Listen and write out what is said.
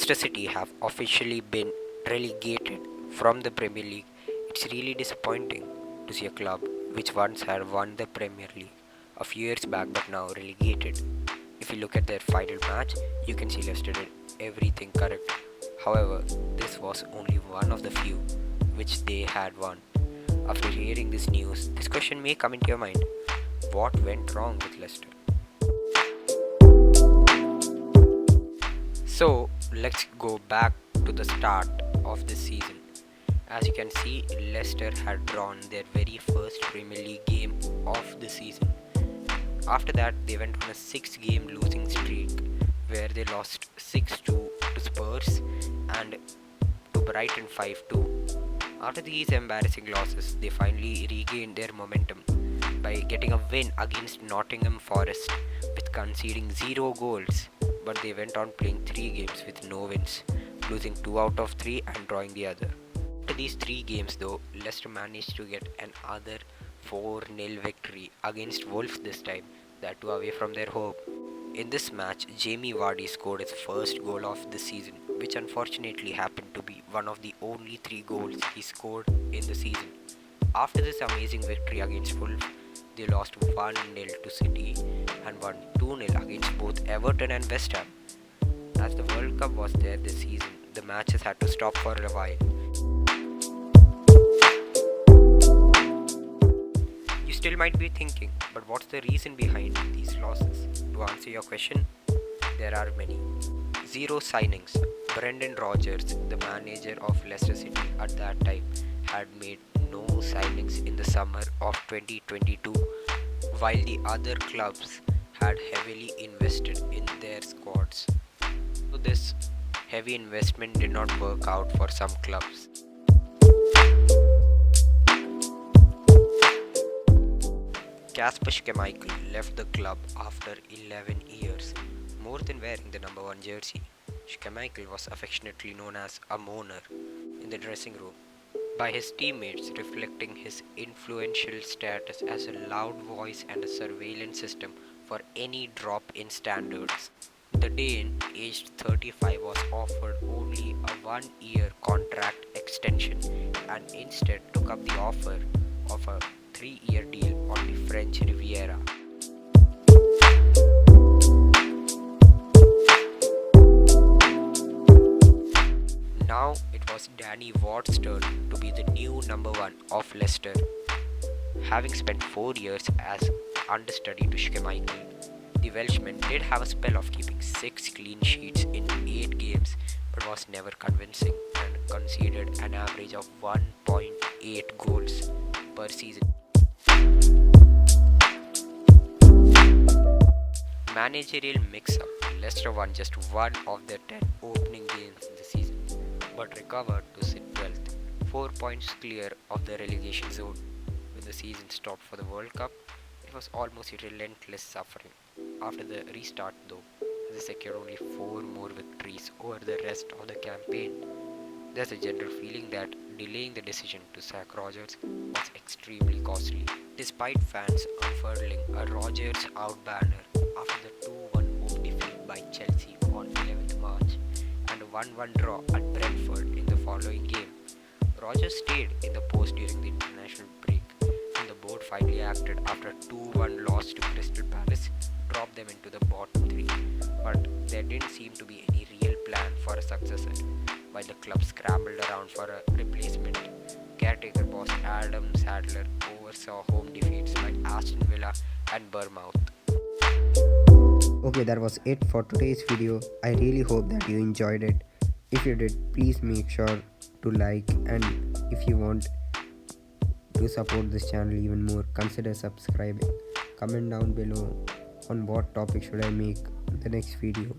Leicester City have officially been relegated from the Premier League. It's really disappointing to see a club which once had won the Premier League a few years back but now relegated. If you look at their final match, you can see Leicester did everything correct. However, this was only one of the few which they had won. After hearing this news, this question may come into your mind. What went wrong with Leicester? So, let's go back to the start of this season. As you can see, Leicester had drawn their very first Premier League game of the season. After that, they went on a 6-game losing streak where they lost 6-2 to Spurs and to Brighton 5-2. After these embarrassing losses, they finally regained their momentum by getting a win against Nottingham Forest with conceding 0 goals, but they went on playing 3 games with no wins, losing 2 out of 3 and drawing the other. After these 3 games though, Leicester managed to get another 4-0 victory against Wolves this time, that too away from their home. In this match, Jamie Vardy scored his first goal of the season, which unfortunately happened to be one of the only 3 goals he scored in the season. After this amazing victory against Wolves, they lost 1-0 to City and won 2-0 against both Everton and West Ham. As the World Cup was there this season, the matches had to stop for a while. You still might be thinking, but what's the reason behind these losses? To answer your question, there are many. 0 signings. Brendan Rodgers, the manager of Leicester City at that time, had made no signings in the summer of 2022, while the other clubs had heavily invested in their squads. So this heavy investment did not work out for some clubs. Kasper Schmeichel left the club after 11 years, more than wearing the number 1 jersey. Schmeichel was affectionately known as a moaner in the dressing room by his teammates, reflecting his influential status as a loud voice and a surveillance system for any drop in standards. The Dane, aged 35, was offered only a 1-year contract extension and instead took up the offer of a 3-year deal on the French Riviera. Now it was Danny Ward's turn to be the new number 1 of Leicester. Having spent 4 years as understudy to Schmeichel, the Welshman did have a spell of keeping 6 clean sheets in 8 games, but was never convincing and conceded an average of 1.8 goals per season. Managerial mix-up, Leicester won just 1 of their 10 opening games in the season, but recovered to sit 12th, 4 points clear of the relegation zone. When the season stopped for the World Cup, it was almost a relentless suffering. After the restart though, they secured only 4 more victories over the rest of the campaign. There's a general feeling that delaying the decision to sack Rodgers was extremely costly, despite fans unfurling a Rodgers out banner after the 2-1 home defeat by Chelsea on 11th March and a 1-1 draw at Brentford in the following game. Rodgers stayed in the post during the international break, and the board finally acted after a 2-1 loss to Crystal Palace dropped them into the bottom 3, but there didn't seem to be any real plan for a successor. While the club scrambled around for a replacement, caretaker boss Adam Sadler oversaw home defeats by Aston Villa and Bournemouth. Okay, that was it for today's video. I really hope that you enjoyed it. If you did, please make sure to like, and if you want to support this channel even more, consider subscribing. Comment down below on what topic should I make the next video.